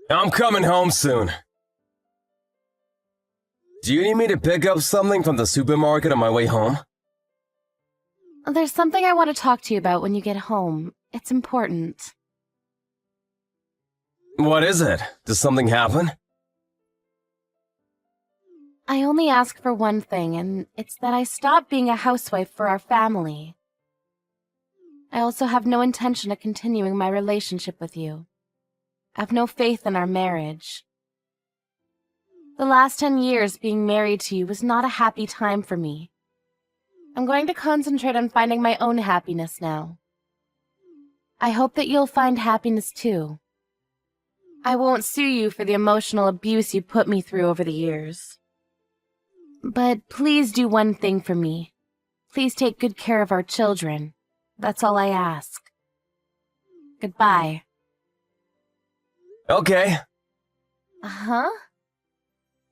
I'm coming home soon. Do you need me to pick up something from the supermarket on my way home? There's something I want to talk to you about when you get home. It's important. What is it? Does something happen? I only ask for one thing, and it's that I stop being a housewife for our family. I also have no intention of continuing my relationship with you. I have no faith in our marriage. The last 10 years being married to you was not a happy time for me. I'm going to concentrate on finding my own happiness now. I hope that you'll find happiness too. I won't sue you for the emotional abuse you put me through over the years. But please do one thing for me. Please take good care of our children. That's all I ask. Goodbye. Okay. Huh?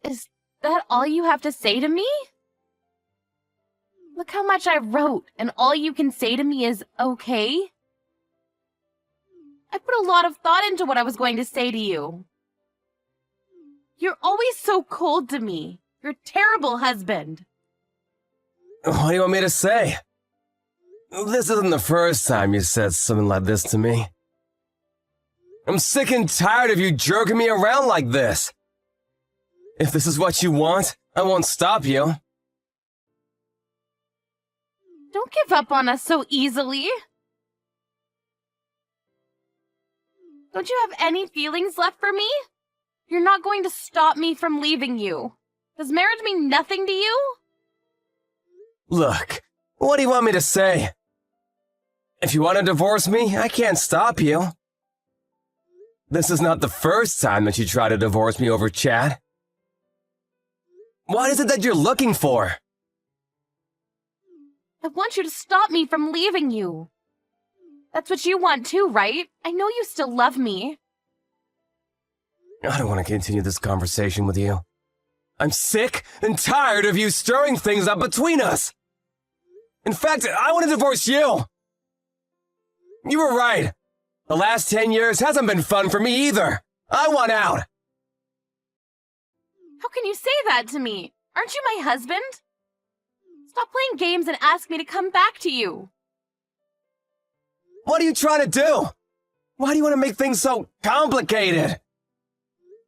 Is that all you have to say to me? Look how much I wrote, and all you can say to me is, okay? I put a lot of thought into what I was going to say to you. You're always so cold to me. You're a terrible husband. What do you want me to say? This isn't the first time you said something like this to me. I'm sick and tired of you jerking me around like this. If this is what you want, I won't stop you. Don't give up on us so easily. Don't you have any feelings left for me? You're not going to stop me from leaving you. Does marriage mean nothing to you? Look, what do you want me to say? If you want to divorce me, I can't stop you. This is not the first time that you try to divorce me over chat. What is it that you're looking for? I want you to stop me from leaving you. That's what you want too, right? I know you still love me. I don't want to continue this conversation with you. I'm sick and tired of you stirring things up between us. In fact, I want to divorce you. You were right. The last 10 years hasn't been fun for me either. I want out. How can you say that to me? Aren't you my husband? Stop playing games and ask me to come back to you. What are you trying to do? Why do you want to make things so complicated?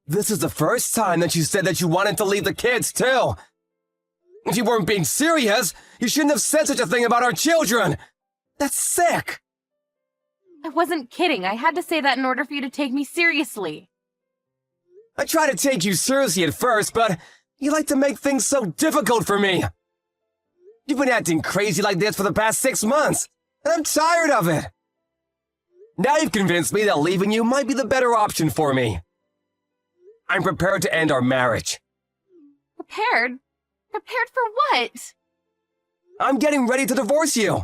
This is the first time that you said that you wanted to leave the kids, too. If you weren't being serious, you shouldn't have said such a thing about our children. That's sick. I wasn't kidding. I had to say that in order for you to take me seriously. I tried to take you seriously at first, but you like to make things so difficult for me. You've been acting crazy like this for the past 6 months, and I'm tired of it. Now you've convinced me that leaving you might be the better option for me. I'm prepared to end our marriage. Prepared? Prepared for what? I'm getting ready to divorce you.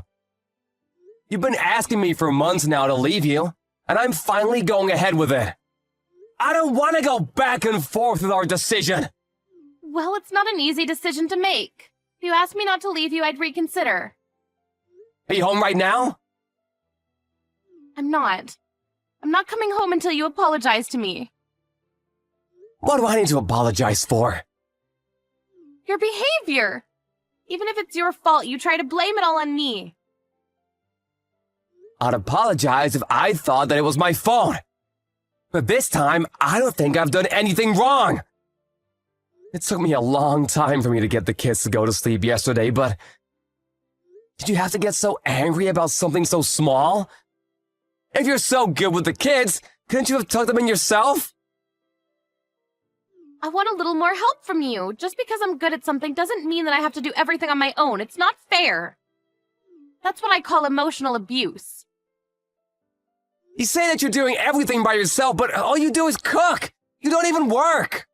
You've been asking me for months now to leave you, and I'm finally going ahead with it. I don't want to go back and forth with our decision. Well, it's not an easy decision to make. If you asked me not to leave you, I'd reconsider. Are you home right now? I'm not. I'm not coming home until you apologize to me. What do I need to apologize for? Your behavior. Even if it's your fault, you try to blame it all on me. I'd apologize if I thought that it was my fault. But this time, I don't think I've done anything wrong. It took me a long time for me to get the kids to go to sleep yesterday, but did you have to get so angry about something so small? If you're so good with the kids, couldn't you have tucked them in yourself? I want a little more help from you. Just because I'm good at something doesn't mean that I have to do everything on my own. It's not fair. That's what I call emotional abuse. You say that you're doing everything by yourself, but all you do is cook. You don't even work.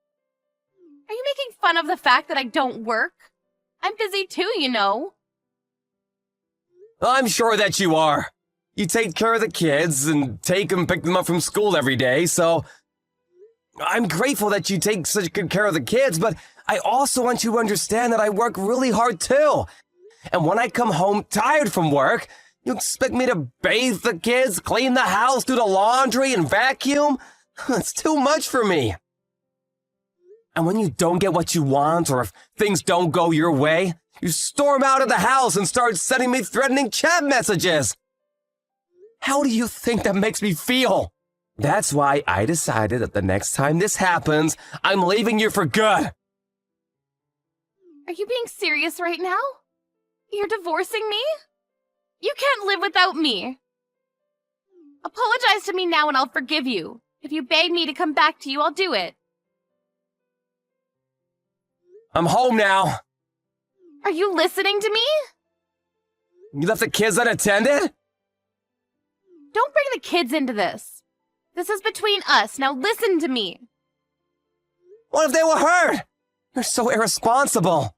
Are you making fun of the fact that I don't work? I'm busy too, you know. I'm sure that you are. You take care of the kids and take and pick them up from school every day, so I'm grateful that you take such good care of the kids, but I also want you to understand that I work really hard too. And when I come home tired from work, you expect me to bathe the kids, clean the house, do the laundry, and vacuum? It's too much for me. And when you don't get what you want, or if things don't go your way, you storm out of the house and start sending me threatening chat messages. How do you think that makes me feel? That's why I decided that the next time this happens, I'm leaving you for good. Are you being serious right now? You're divorcing me? You can't live without me. Apologize to me now and I'll forgive you. If you beg me to come back to you, I'll do it. I'm home now. Are you listening to me? You left the kids unattended? Don't bring the kids into this. This is between us. Now listen to me. What if they were hurt? You're so irresponsible.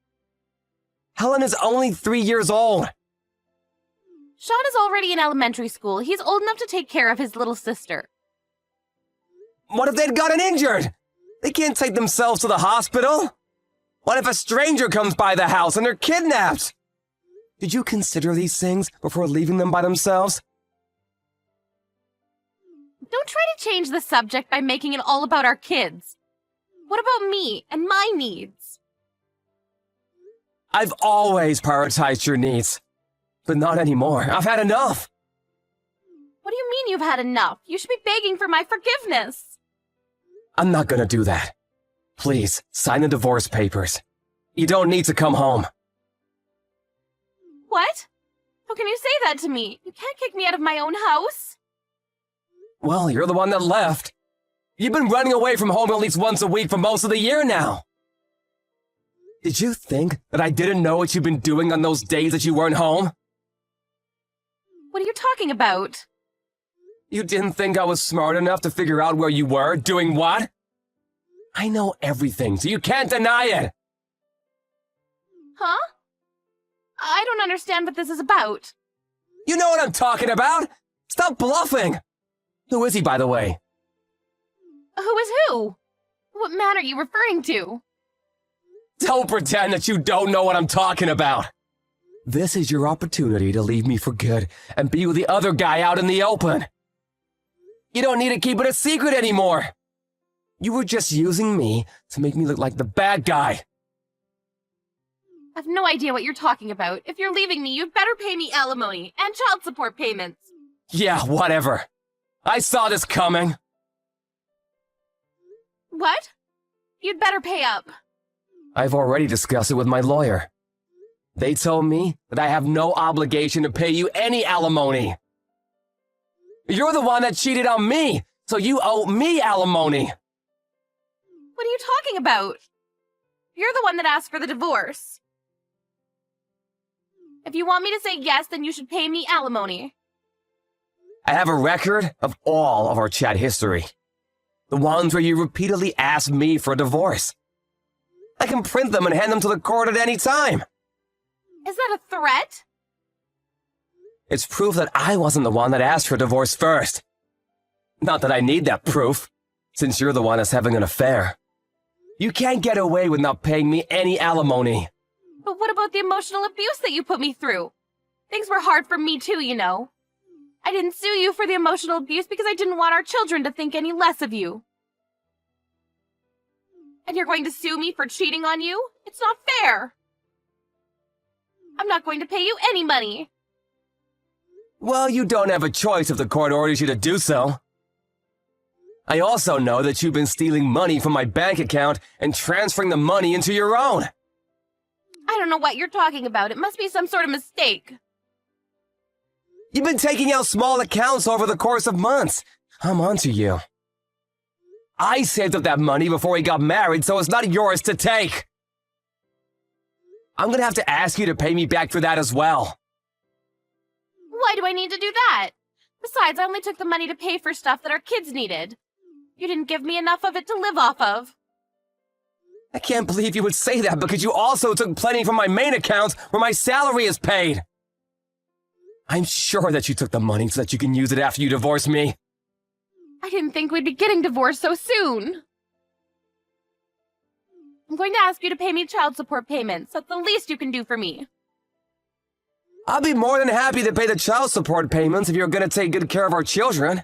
Helen is only 3 years old. Sean is already in elementary school. He's old enough to take care of his little sister. What if they'd gotten injured? They can't take themselves to the hospital. What if a stranger comes by the house and they're kidnapped? Did you consider these things before leaving them by themselves? Don't try to change the subject by making it all about our kids. What about me and my needs? I've always prioritized your needs. But not anymore. I've had enough. What do you mean you've had enough? You should be begging for my forgiveness. I'm not gonna do that. Please, sign the divorce papers. You don't need to come home. What? How can you say that to me? You can't kick me out of my own house. Well, you're the one that left. You've been running away from home at least once a week for most of the year now. Did you think that I didn't know what you've been doing on those days that you weren't home? What are you talking about? You didn't think I was smart enough to figure out where you were, doing what? I know everything, so you can't deny it. Huh? I don't understand what this is about. You know what I'm talking about. Stop bluffing. Who is he, by the way? Who is who? What man are you referring to? Don't pretend that you don't know what I'm talking about. This is your opportunity to leave me for good and be with the other guy out in the open. You don't need to keep it a secret anymore. You were just using me to make me look like the bad guy. I have no idea what you're talking about. If you're leaving me, you'd better pay me alimony and child support payments. Yeah, whatever. I saw this coming. What? You'd better pay up. I've already discussed it with my lawyer. They told me that I have no obligation to pay you any alimony. You're the one that cheated on me, so you owe me alimony. What are you talking about? You're the one that asked for the divorce. If you want me to say yes, then you should pay me alimony. I have a record of all of our chat history. The ones where you repeatedly asked me for a divorce. I can print them and hand them to the court at any time. Is that a threat? It's proof that I wasn't the one that asked for a divorce first. Not that I need that proof, since you're the one that's having an affair. You can't get away with not paying me any alimony. But what about the emotional abuse that you put me through? Things were hard for me too, you know. I didn't sue you for the emotional abuse because I didn't want our children to think any less of you. And you're going to sue me for cheating on you? It's not fair. I'm not going to pay you any money. Well, you don't have a choice if the court orders you to do so. I also know that you've been stealing money from my bank account and transferring the money into your own. I don't know what you're talking about. It must be some sort of mistake. You've been taking out small accounts over the course of months. I'm onto you. I saved up that money before we got married, so it's not yours to take. I'm gonna have to ask you to pay me back for that as well. Why do I need to do that? Besides, I only took the money to pay for stuff that our kids needed. You didn't give me enough of it to live off of. I can't believe you would say that because you also took plenty from my main account where my salary is paid. I'm sure that you took the money so that you can use it after you divorce me. I didn't think we'd be getting divorced so soon. I'm going to ask you to pay me child support payments. That's the least you can do for me. I'll be more than happy to pay the child support payments if you're gonna take good care of our children.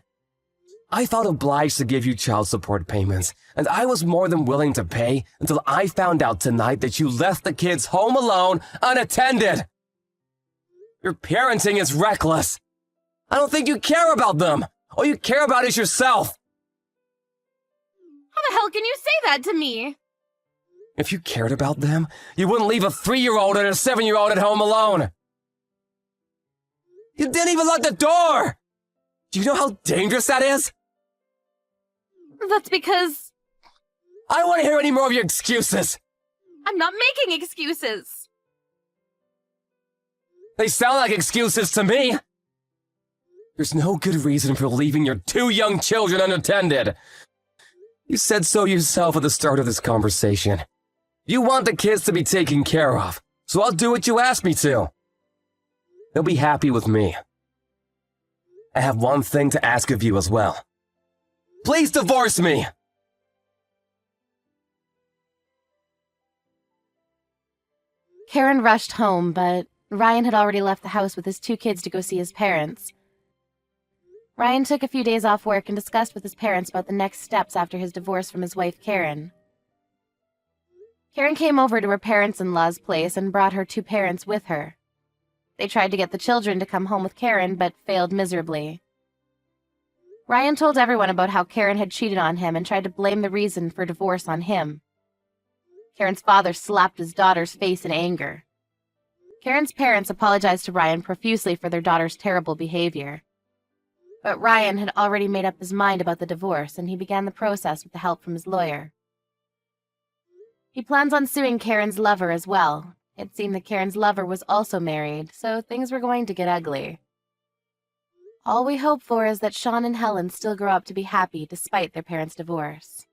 I felt obliged to give you child support payments, and I was more than willing to pay until I found out tonight that you left the kids home alone, unattended. Your parenting is reckless. I don't think you care about them. All you care about is yourself. How the hell can you say that to me? If you cared about them, you wouldn't leave a 3-year-old and a 7-year-old at home alone. You didn't even lock the door. Do you know how dangerous that is? That's because I don't want to hear any more of your excuses. I'm not making excuses. They sound like excuses to me. There's no good reason for leaving your 2 young children unattended. You said so yourself at the start of this conversation. You want the kids to be taken care of, so I'll do what you asked me to. They'll be happy with me. I have one thing to ask of you as well. Please divorce me! Karen rushed home, but Ryan had already left the house with his 2 kids to go see his parents. Ryan took a few days off work and discussed with his parents about the next steps after his divorce from his wife, Karen. Karen came over to her parents-in-law's place and brought her 2 parents with her. They tried to get the children to come home with Karen, but failed miserably. Ryan told everyone about how Karen had cheated on him and tried to blame the reason for divorce on him. Karen's father slapped his daughter's face in anger. Karen's parents apologized to Ryan profusely for their daughter's terrible behavior. But Ryan had already made up his mind about the divorce, and he began the process with the help from his lawyer. He plans on suing Karen's lover as well. It seemed that Karen's lover was also married, so things were going to get ugly. All we hope for is that Sean and Helen still grow up to be happy despite their parents' divorce.